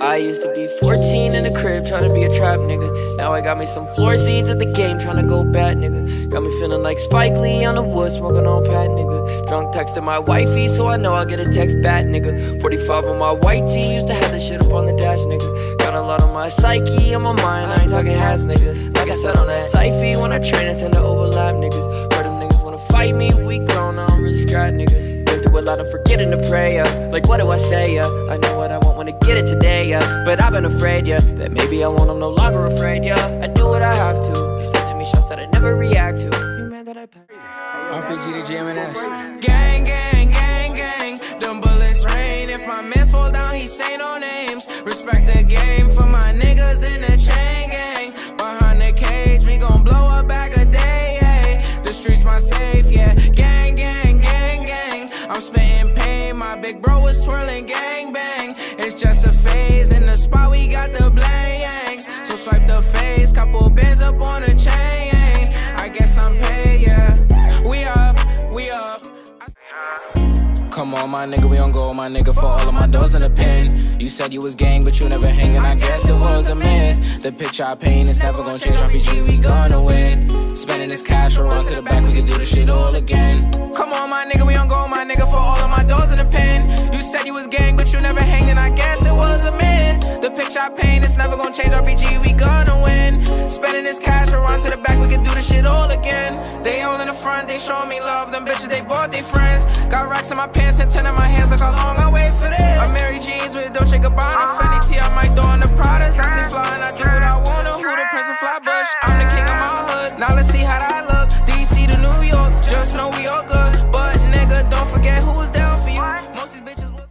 I used to be 14 in the crib trying to be a trap nigga. Now I got me some floor seats at the game trying to go bat nigga. Got me feeling like Spike Lee on the wood smoking on pat nigga. Drunk texting my wifey so I know I'll get a text back nigga. 45 on my white tee, used to have this shit up on the dash nigga. Got a lot on my psyche, on my mind, I ain't talking hats nigga. Like I said on that Syfy, when I train I tend to overlap niggas. Heard them niggas wanna fight me, we grown, I don't really scrap nigga. Do a lot of forgetting to pray, like what do I say, I know what I want when I get it today, but I've been afraid, that maybe I won't, I'm no longer afraid, I do what I have to. They sending me shots that I never react to. You mad that I pass? RPG to GMNS. Gang, gang, gang, gang. Them bullets rain. If my mans fall down, he say no names. Respect the game for my niggas in the chain gang. Behind the cage, we gon' blow a bag a day, hey. The streets my safe, yeah. Gang, gang, gang, gang. I'm spitting pain, my big bro was twirling gang bang. It's just a phase, in the spot we got the blanks. So swipe the face, couple bands up on the chain. I guess I'm paid, yeah. We up, we up. Come on, my nigga, we on go, my nigga, for all of my doors in the pen. You said you was gang, but you never hanging, I guess it was a miss. The picture I paint is never gonna change, RPG, we gonna win. Spending this cash, we'll run to the back, we can do this shit all again. Come on, my nigga, we on go, my nigga, for all of my doors in the pen. You said you was gang, but you never hanging, I guess it was a myth. The picture I paint is never gonna change, RPG, we gonna win. Spending this cash, we'll run to the back, we can do this shit all again. They all in the front, they show me love, them bitches, they bought they friends. Got racks in my pants and 10 in my hands, look how long I wait for this. I'm Mary Jeans with Dolce Gabbana, Fendi T, I might throw in the Pradas. I stay fly and I do what I wanna. Who the Prince of Flatbush? I'm the king of my hood. Now let's see how that look. DC to New York, just know we all good. But nigga, don't forget who was down for you. Most these bitches was.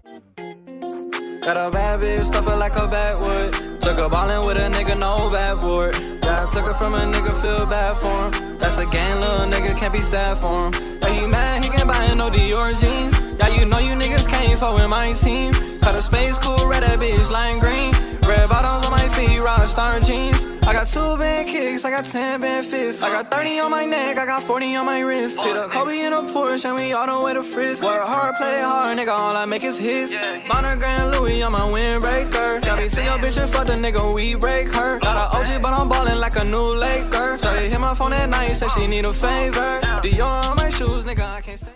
Got a bad bitch, stuff it like a backwood. Took a ballin' with a nigga, no backboard. Yeah, I took it from a nigga, feel bad for him. That's a gang, little nigga, can't be sad for him. Yeah, he mad, he can't buy no Dior jeans. Yeah, you know you niggas can't fuck with my team. Cut a space cool, red that bitch, lime green. Red bottoms on my feet, rock star jeans. I got 2 band kicks, I got 10 band fists. I got 30 on my neck, I got 40 on my wrist. Hit a Kobe in a Porsche and we all the way to Frisk. Work hard, play hard, nigga, all I make is hits. Monogram Louis on my windbreaker. Y'all be say your bitch and fuck the nigga, we break her. Got a OG, but I'm ballin' like a new Laker. Shawty hit my phone at night, said she need a favor. Dior on my shoes, nigga, I can't say.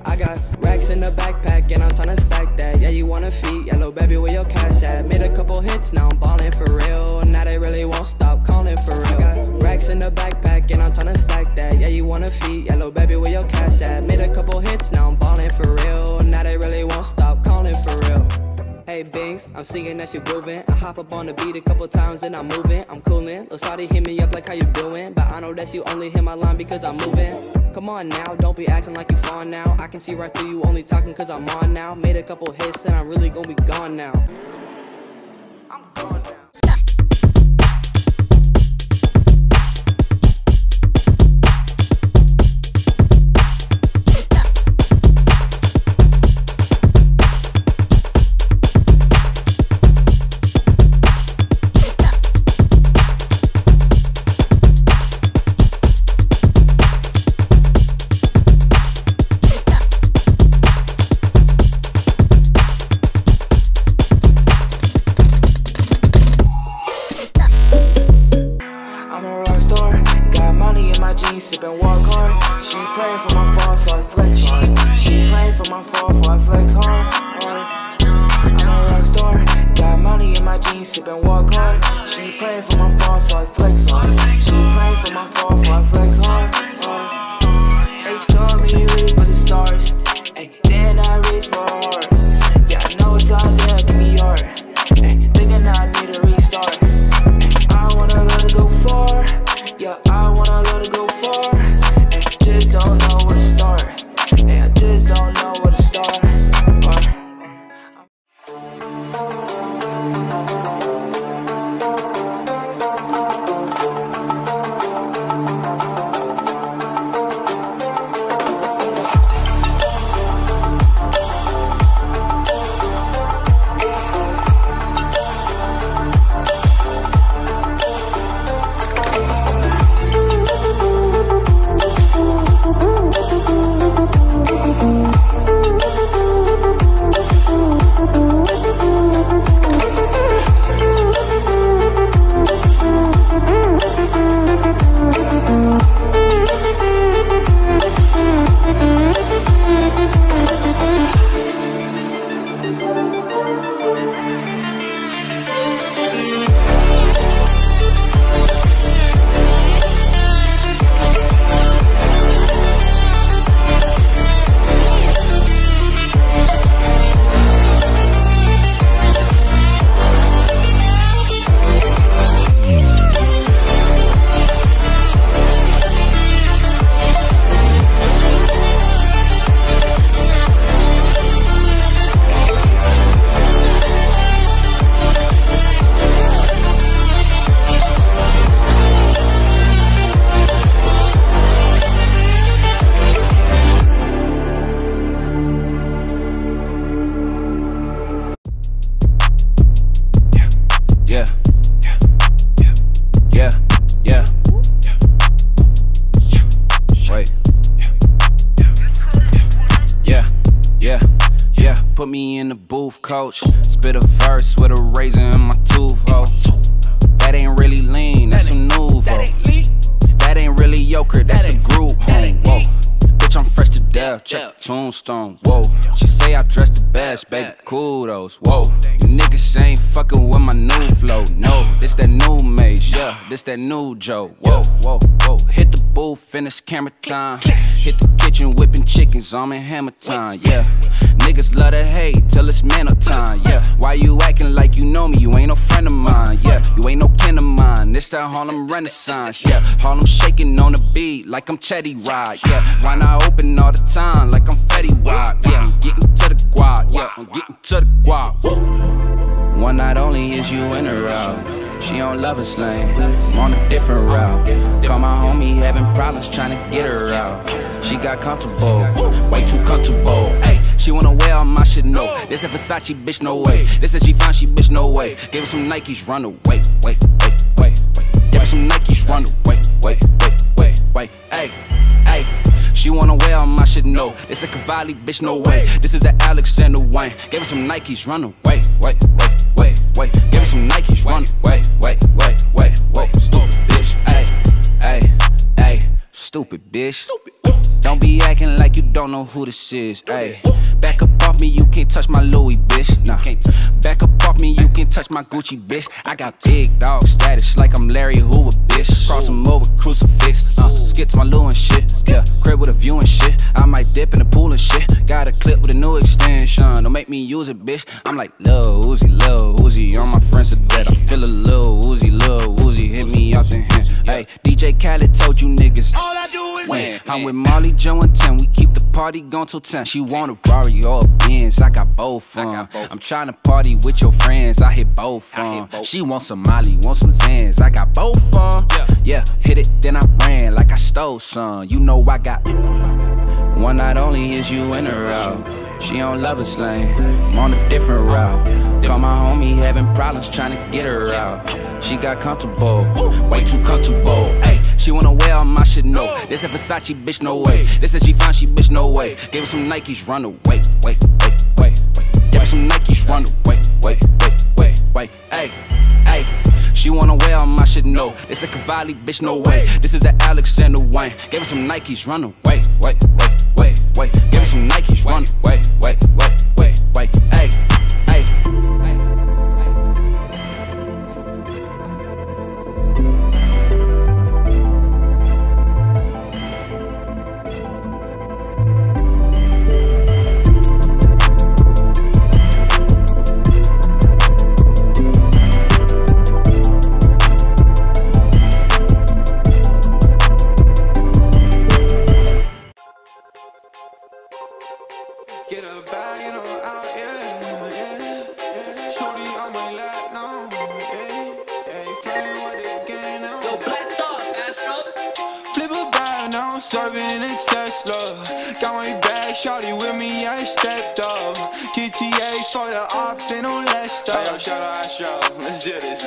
I got racks in the backpack and I'm tryna stack that. Yeah, you wanna feed, yellow baby, where your cash at? Made a couple hits, now I'm ballin' for real. Now they really won't stop calling for real. I got racks in the backpack and I'm tryna stack that. Yeah, you wanna feed, yellow baby, where your cash at? Made a couple hits, now I'm ballin' for real. Now they really won't stop calling for real. Hey Bings, I'm singing that you groovin'. I hop up on the beat a couple times and I'm moving. I'm coolin', Lil' shawty hit me up like how you doing. But I know that you only hit my line because I'm moving. Come on now, don't be acting like you fawn now. I can see right through you, only talking cause I'm on now. Made a couple hits and I'm really gonna be gone now. I'm gone now. Sippin' walk hard. She praying for my fall, so I flex hard. She praying for my fall, so I flex hard. I'm a rock star. Got money in my jeans, sippin' walk hard. She praying for my fall, so I flex hard. She praying for my fall, so I flex hard. H told me reach for the stars. Ay, then I reach for a heart. Yeah, I know it's odds, yeah, give me your. Ay, thinking I need a restart. Ay, I wanna let it go far. Yeah, I wanna let it go far. And just don't know where to start. And I just don't know where to start. Put me in the booth, coach. Spit a verse with a razor in my tooth, ho. That ain't really lean, that's some nouveau. That ain't really yoker, that's a group home, whoa. Bitch, I'm fresh to death, check tombstone, whoa. She say I dress the best, baby, kudos, whoa. You niggas ain't fucking with my new flow, no. This that new maze, yeah, this that new Joe, whoa, whoa, whoa. Hit the booth and it's camera time. Hit the kitchen whipping chickens, I'm in hammer time, yeah. Niggas love to hate till it's man of time, yeah. Why you acting like you know me? You ain't no friend of mine, yeah. You ain't no kin of mine. This that Harlem Renaissance, yeah. Harlem shaking on the beat like I'm Chetty Ride, yeah. Why not open all the time like I'm Fetty Wap, yeah. I'm getting to the guap, yeah. I'm getting to the guap. One night only is you in her out. She don't love us lane, I'm on a different route. Call my homie having problems trying to get her out. She got comfortable, way too comfortable. Ay, she wanna wear all my shit, no. This a Versace, bitch, no way. This that she found, she bitch, no way. Gave her some Nikes, run away, wait. Gave her some Nikes, run away, wait. Ay. She wanna wear all my shit, no. This a Cavalli, bitch, no way. This is the Alexander Wayne. Gave her some Nikes, run away, wait. Give her some Nikes, run away, wait. Stupid bitch, ay, stupid bitch. Don't be acting like you don't know who this is, ayy. Back up off me, you can't touch my Louis, bitch. Nah, back up off me, you can't touch my Gucci, bitch. I got big dog status like I'm Larry Hoover, bitch. Cross him over, crucifix. Skip to my Lou and shit, yeah. Crib with a view and shit. I might dip in the pool and shit. Got a clip with a new extension. Don't make me use it, bitch. I'm like Lil Uzi. All my friends are dead. I feel a Lil Uzi. Hit me out the hand. Hey, DJ Khaled told you niggas. All I do is win. I'm with Molly, Joe, and 10. We keep the party going till 10. She want a Rari or a Benz. I got both on. I'm trying to party with your friends. I hit both on. She wants some Molly, wants some Zans. I got both on. Yeah, hit it, then I ran like I stole some. You know I got one night only is you in her out. She don't love us lane, I'm on a different route. Call my homie having problems trying to get her out. She got comfortable, way too comfortable. Ay, she wanna wear all my shit, no. This a Versace, bitch, no way. This that she found, she bitch, no way. Gave her some Nikes, run away, wait. Gave her some Nikes, run away, wait. Ay. She wanna wear all my shit, no. This a Cavalli, bitch, no way. This is the Alexander Wayne. Gave her some Nikes, run away, wait. Gave her some Nikes, run away, wait. Ay. Get a bag and I'm out, yeah. Shorty on my lap now, yeah. You playing with the game now. Yo, blast off, Astro. Flip a bag now, I'm serving a Tesla. Got my bag, shorty with me, I stepped up. GTA for the ops, ain't no less stuff. Hey, yo, shout out Astro, let's do this.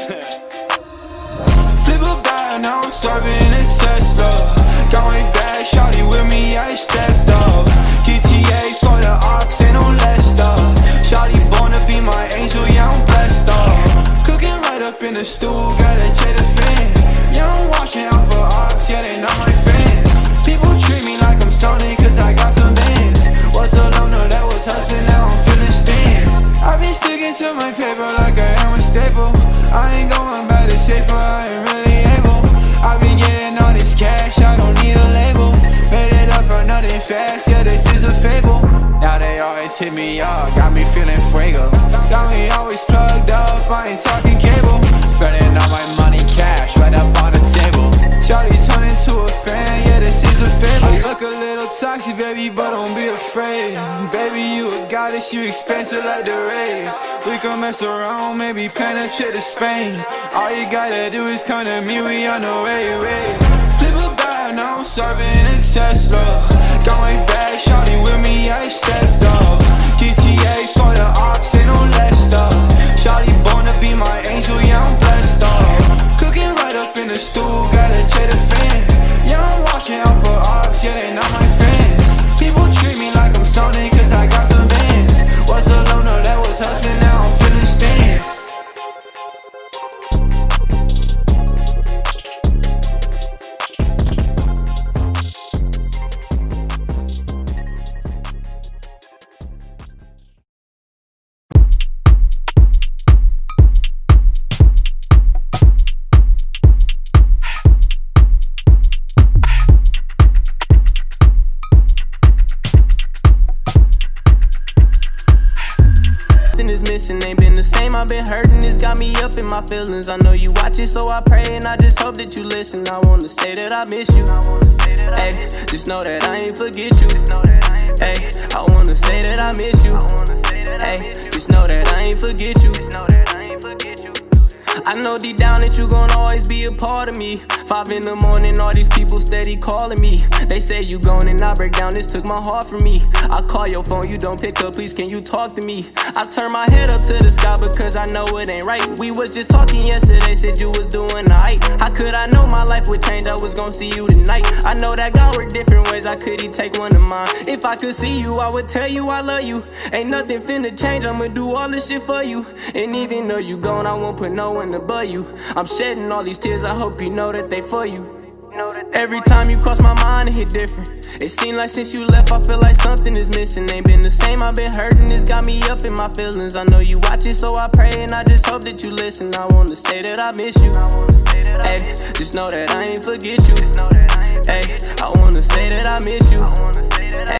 Flip a bag now, I'm serving a Tesla. Got my bag, shorty with me, I stepped up. GTA for the ops, ain't no less stuff. Shawty born to be my angel, yeah, I'm blessed up. Cooking right up in the stool, gotta check the fan. Yeah, I'm watching out for ops, yeah, they not my fans. People treat me like I'm Sony, cause I got some bands. Was a loner that was hustling, now I'm feeling stands. to my paper like I am a staple. I ain't going back to safer, I ain't really able. I be getting all this cash, I don't need a label. Made it up for nothing fast, yeah, this is a fable. Now they always hit me up, got me feeling fuego. Got me always plugged up, I ain't talking cable. Spending all my money cash right up on the table. Shawty turn into a fan, yeah, this is a fable. I look a little toxic, baby, but don't be afraid. Baby, you a goddess, you expensive like the rays. We can mess around, maybe plan a trip to Spain. All you gotta do is come to me, we on the way, Flip a bag, now I'm serving a Tesla. Got my bag, shawty with me, I stepped up. GTA for the ops, ain't no less stuff. Shawty born to be my angel, yeah, I'm blessed up. Cooking right up in the stool, gotta check the fan. Yeah, I'm watching out for ops, yeah, they not my friends. People treat me like I'm Sony, cause I got some bands. Was a loner that was hustling, now I'm feeling stands. Ain't been the same, I've been hurting, it's got me up in my feelings. I know you watch it, so I pray and I just hope that you listen. I wanna say that I miss you, hey, just know that I ain't forget you, hey, I wanna say that I miss you, hey, just know that I ain't forget you. I know deep down that you gon' always be a part of me. 5 in the morning, all these people steady calling me. They say you gone and I break down, this took my heart from me. I call your phone, you don't pick up, please can you talk to me? I turn my head up to the sky because I know it ain't right. We was just talking yesterday, said you was doing alright. How could I know my life would change, I was gon' see you tonight. I know that God work different ways, I could he take one of mine. If I could see you, I would tell you I love you. Ain't nothing finna change, I'ma do all this shit for you. And even though you gone, I won't put no one above you. I'm shedding all these tears, I hope you know that they for you. Every time you cross my mind, it hit different. It seems like since you left, I feel like something is missing. Ain't been the same, I've been hurting, it's got me up in my feelings. I know you watch it, so I pray and I just hope that you listen. I wanna say that I miss you, hey, just know that I ain't forget you, hey, I wanna say that I miss you.